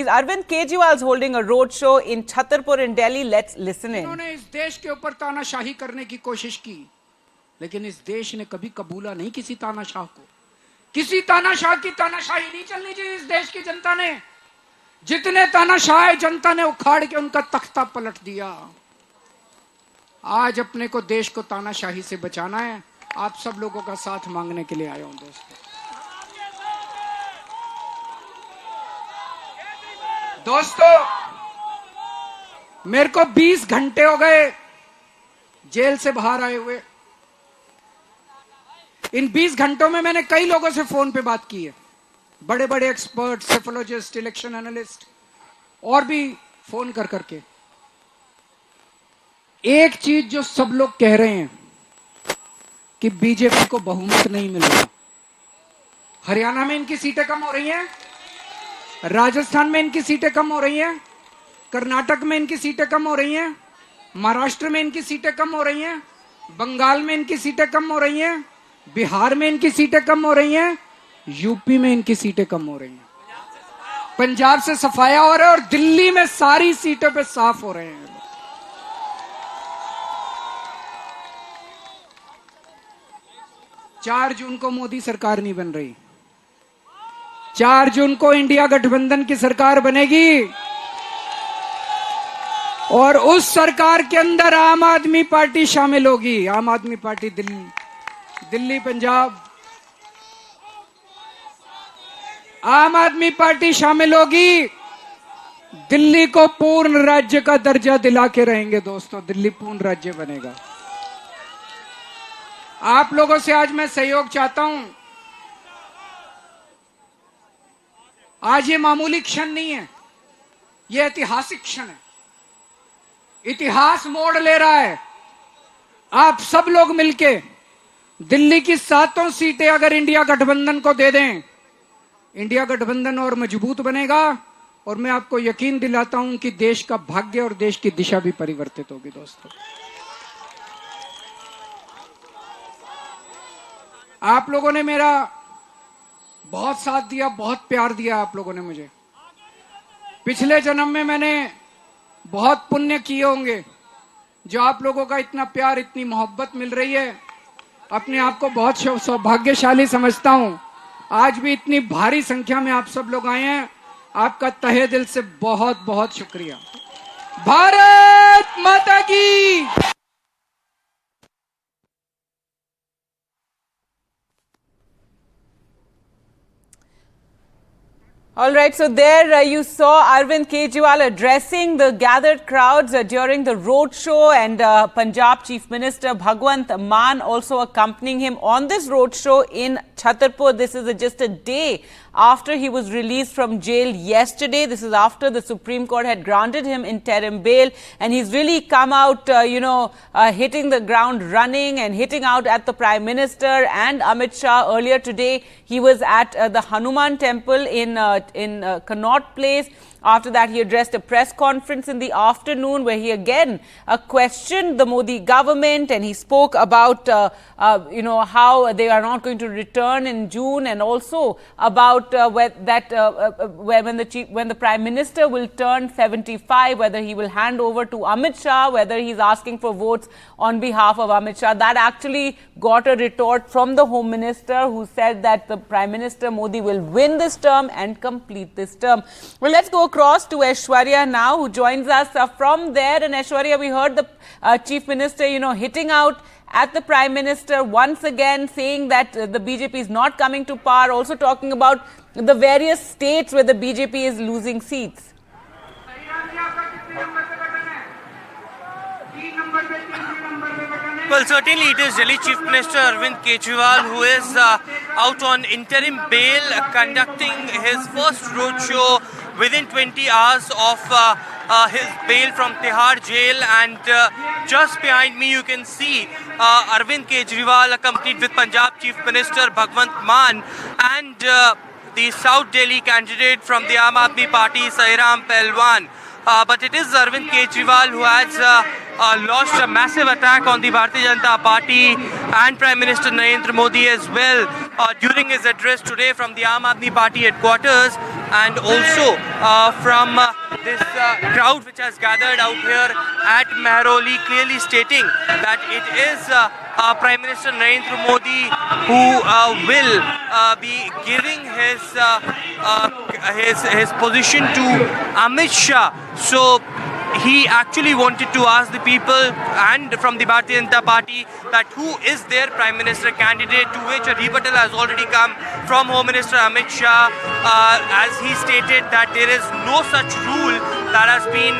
Arvind Kejriwal is holding a road show in Chhatarpur in Delhi. Let's listen in. उन्होंने इस देश के ऊपर तानाशाही करने की कोशिश की, लेकिन इस देश ने कभी कबूला नहीं किसी तानाशाह को। किसी तानाशाह की तानाशाही नहीं चलनी चाहिए इस देश की जनता ने। जितने तानाशाह जनता ने उखाड़ के उनका तख्ता पलट दिया। आज अपने को देश को तानाशाही से बचाना है। आप सब लोगों का साथ मांगने के लिए आया हूं दोस्तों, मेरे को 20 घंटे हो गए जेल से बाहर आए हुए। इन 20 घंटों में मैंने कई लोगों से फोन पे बात की है, बड़े बड़े एक्सपर्ट, सेफोलॉजिस्ट, इलेक्शन एनालिस्ट और भी फोन कर करके। एक चीज जो सब लोग कह रहे हैं कि बीजेपी को बहुमत नहीं मिल रहा। हरियाणा में इनकी सीटें कम हो रही हैं, राजस्थान में इनकी सीटें कम हो रही हैं, कर्नाटक में इनकी सीटें कम हो रही हैं, महाराष्ट्र में इनकी सीटें कम हो रही हैं, बंगाल में इनकी सीटें कम हो रही हैं, बिहार में इनकी सीटें कम हो रही हैं, यूपी में इनकी सीटें कम हो रही हैं, पंजाब से सफाया हो रहा है और दिल्ली में सारी सीटों पे साफ हो रहे हैं। 4 जून को मोदी सरकार नहीं बन रही, 4 जून को इंडिया गठबंधन की सरकार बनेगी और उस सरकार के अंदर आम आदमी पार्टी शामिल होगी। आम आदमी पार्टी दिल्ली पंजाब, आम आदमी पार्टी शामिल होगी। दिल्ली को पूर्ण राज्य का दर्जा दिला के रहेंगे दोस्तों, दिल्ली पूर्ण राज्य बनेगा। आप लोगों से आज मैं सहयोग चाहता हूं। आज ये मामूली क्षण नहीं है, ये ऐतिहासिक क्षण है। इतिहास मोड़ ले रहा है। आप सब लोग मिलके दिल्ली की 7 सीटें अगर इंडिया गठबंधन को दे दें, इंडिया गठबंधन और मजबूत बनेगा और मैं आपको यकीन दिलाता हूं कि देश का भाग्य और देश की दिशा भी परिवर्तित होगी दोस्तों। आप लोगों ने मेरा बहुत साथ दिया, बहुत प्यार दिया आप लोगों ने मुझे। पिछले जन्म में मैंने बहुत पुण्य किए होंगे, जो आप लोगों का इतना प्यार, इतनी मोहब्बत मिल रही है। अपने आप को बहुत सौभाग्यशाली समझता हूं। आज भी इतनी भारी संख्या में आप सब लोग आए हैं, आपका तहे दिल से बहुत बहुत शुक्रिया। भारत माता की। All right, so there you saw Arvind Kejriwal addressing the gathered crowds during the road show, and Punjab Chief Minister Bhagwant Mann also accompanying him on this road show in Chhatarpur. This is just a day after he was released from jail yesterday. This is after the Supreme Court had granted him interim bail, and he's really come out, hitting the ground running and hitting out at the Prime Minister and Amit Shah. Earlier today, he was at the Hanuman Temple in Connaught Place. After that, he addressed a press conference in the afternoon where he again questioned the Modi government, and he spoke about, how they are not going to return in June, and also about when the Prime Minister will turn 75, whether he will hand over to Amit Shah, whether he's asking for votes on behalf of Amit Shah. That actually got a retort from the Home Minister, who said that the Prime Minister Modi will win this term and complete this term. Well, let's go across to Aishwarya now, who joins us from there. And Aishwarya, we heard the Chief Minister, hitting out at the Prime Minister once again, saying that the BJP is not coming to power, also talking about the various states where the BJP is losing seats. Well, certainly it is Delhi Chief Minister Arvind Kejriwal who is out on interim bail, conducting his first roadshow within 20 hours of his bail from Tihar jail. And just behind me you can see Arvind Kejriwal accompanied with Punjab Chief Minister Bhagwant Mann and the South Delhi candidate from the Aam Aadmi Party, Sairam Pahalwan. But it is Arvind Kejriwal who has launched a massive attack on the Bharatiya Janata Party and Prime Minister Narendra Modi as well during his address today from the Aam Aadmi Party headquarters. and also from this crowd which has gathered out here at Mehroli, clearly stating that it is Prime Minister Narendra Modi who will be giving his position to Amit Shah. So he actually wanted to ask the people and from the Bharatiya Janata Party that who is their Prime Minister candidate, to which a rebuttal has already come from Home Minister Amit Shah, as he stated that there is no such rule that has been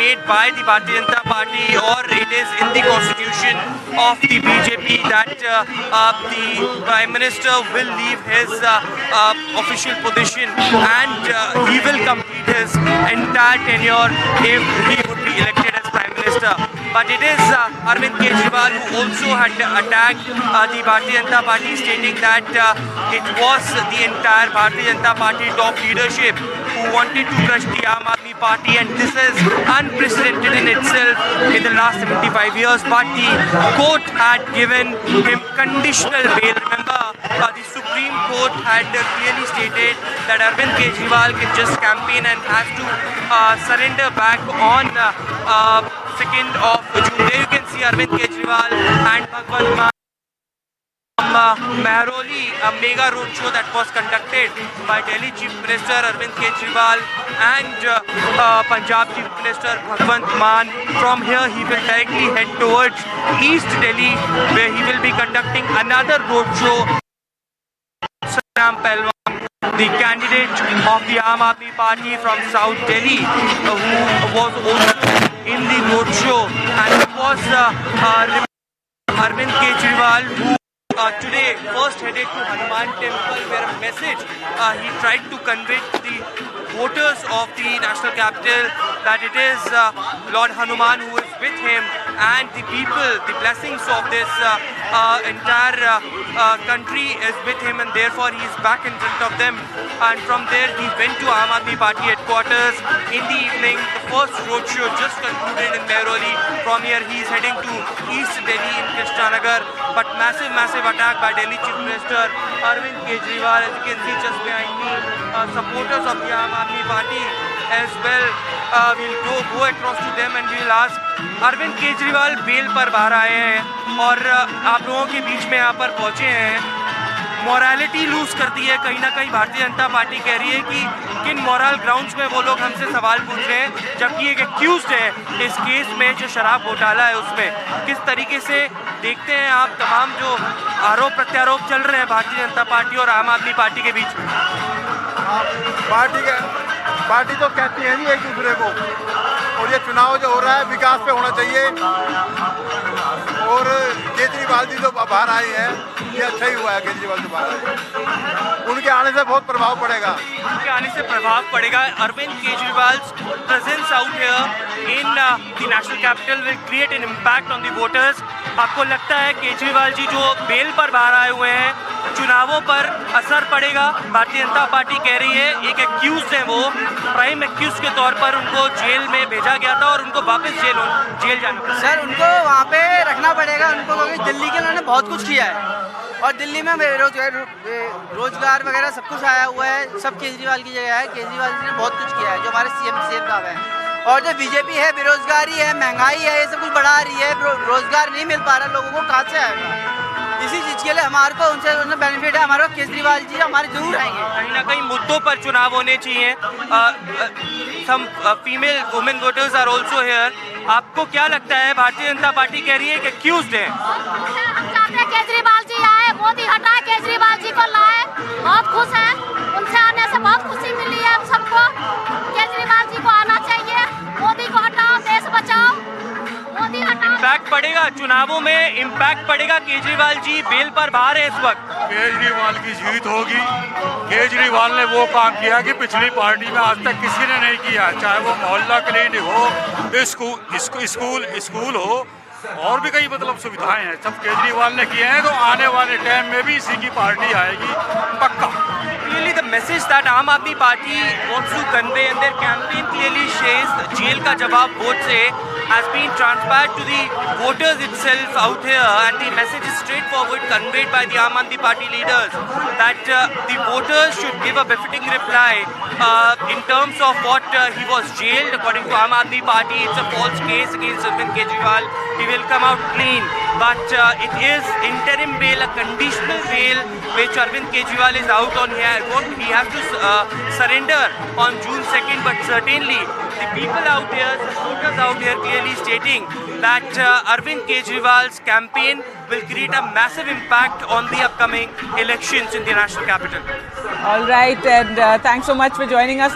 made by the Bharatiya Janata Party, or it is in the constitution of the BJP that the Prime Minister will leave his official position and he will complete his entire tenure if he would be elected as Prime Minister. But it is Arvind Kejriwal who also had attacked the Bharatiya Janata Party, stating that it was the entire Bharatiya Janata Party top leadership who wanted to crush the Aam Aadmi Party, and this is unprecedented in itself in the last 75 years. But the court had given him conditional bail. Remember, the Supreme Court had clearly stated that Arvind Kejriwal can just campaign and has to surrender back on 2nd of June. There you can see Arvind Kejriwal and Bhagwant Mann Mehroli, a mega roadshow that was conducted by Delhi Chief Minister Arvind Kejriwal and Punjab Chief Minister Bhagwant Mann. From here he will directly head towards East Delhi, where he will be conducting another roadshow. Sangram Pahalwan, the candidate of the Aam Aadmi Party from South Delhi, who was also in the roadshow, and it was Arvind Kejriwal who today first headed to Hanuman Temple, where a message he tried to convey to the voters of the national capital that it is Lord Hanuman who is with him, and the people, the blessings of this entire country is with him, and therefore he is back in front of them. And from there he went to Aam Aadmi Party headquarters in the evening. The first roadshow just concluded in Mehroli. From here he is heading to East Delhi in Krishnanagar. But massive attack by Delhi Chief Minister Arvind Kejriwal. As you can see just behind me, supporters of the Aam Aadmi Party as well. We'll go across to them and we'll ask. Arvind Kejriwal bail पर बाहर आए हैं और आप लोगों के बीच में यहाँ पर पहुँचे हैं। मॉरलिटी लूज कर दी है कहीं ना कहीं भारतीय जनता पार्टी कह रही है कि किन मॉरल ग्राउंड्स में वो लोग हमसे सवाल पूछ रहे हैं, जबकि एक एक्यूज्ड है इस केस में जो शराब घोटाला है उसमें। किस तरीके से देखते हैं आप तमाम जो आरोप प्रत्यारोप चल रहे हैं भारतीय जनता पार्टी और आम आदमी पार्टी के बीच? पार्टी तो कहती है नहीं एक दूसरे को, और ये चुनाव जो हो रहा है विकास पे होना चाहिए। और केजरीवाल जी जो बाहर आए हैं ये अच्छा ही हुआ है, केजरीवाल जो बाहर आए, उनके आने से बहुत प्रभाव पड़ेगा। उनके आने से प्रभाव पड़ेगा। Arvind Kejriwal's presence out here in the national capital will create an impact on the voters. आपको लगता है केजरीवाल जी जो बेल पर बाहर आए हुए हैं, चुनावों पर असर पड़ेगा? भारतीय जनता पार्टी कह रही है एक एक्यूज है, वो प्राइम एक्यूज के तौर पर उनको जेल में भेजा गया था और उनको वापस जेल जाना पड़ा। सर उनको वहाँ पे रखना पड़ेगा उनको, क्योंकि दिल्ली के उन्होंने बहुत कुछ किया है और दिल्ली में रोजगार वगैरह सब कुछ आया हुआ है, सब केजरीवाल की जगह है। केजरीवाल जी ने बहुत कुछ किया है, जो हमारे सीएम साहब हैं। और जो बीजेपी है बेरोजगारी है, महंगाई है, ये सब कुछ बढ़ा रही है, रोजगार नहीं मिल पा रहा लोगों को, कहाँ से आएगा? इसी चीज़ के लिए हमारे को उनसे बेनिफिट है, हमारे को केजरीवाल जी हमारे जरूर आएंगे। कहीं ना कहीं मुद्दों पर चुनाव होने चाहिए। Some female women voters are also here. आपको क्या लगता है? भारतीय जनता पार्टी कह रही है कि एक्यूज्ड है। हम चाहते हैं केजरीवाल जी आए, मोदी हटाए, केजरीवाल जी को लाए। बहुत खुश हैं, उनसे आने से बहुत खुशी मिली है हम सबको। केजरीवाल जी को आना चाहिए, मोदी को हटाओ, देश बचाओ, मोदी हटाओ। इम्पैक्ट पड़ेगा चुनावों में, इम्पैक्ट पड़ेगा। केजरीवाल जी बेल पर बाहर है इस वक्त। केजरीवाल की जीत होगी। केजरीवाल ने वो काम किया कि पिछली पार्टी में आज तक किसी ने नहीं किया, चाहे वो मोहल्ला क्लिनिक हो, स्कूल हो, और भी कई मतलब सुविधाएं हैं, सब केजरीवाल ने किए हैं। तो आने वाले टाइम में भी इसी की पार्टी आएगी पक्का। Really the message that Aam Aadmi Party wants to convey, and their campaign clearly says jail ka jawab vote se has been transpired to the voters itself out here, and the message is straightforward, conveyed by the Aam Aadmi Party leaders, that the voters should give a befitting reply in terms of what he was jailed. According to Aam Aadmi Party, it's a false case against Arvind Kejriwal. He will come out clean, but it is interim bail, a conditional bail, which Arvind Kejriwal is out on here. He has to surrender on June 2nd, but certainly the people out here, supporters out here, clearly stating that Arvind Kejriwal's campaign will create a massive impact on the upcoming elections in the national capital. All right, and thanks so much for joining us.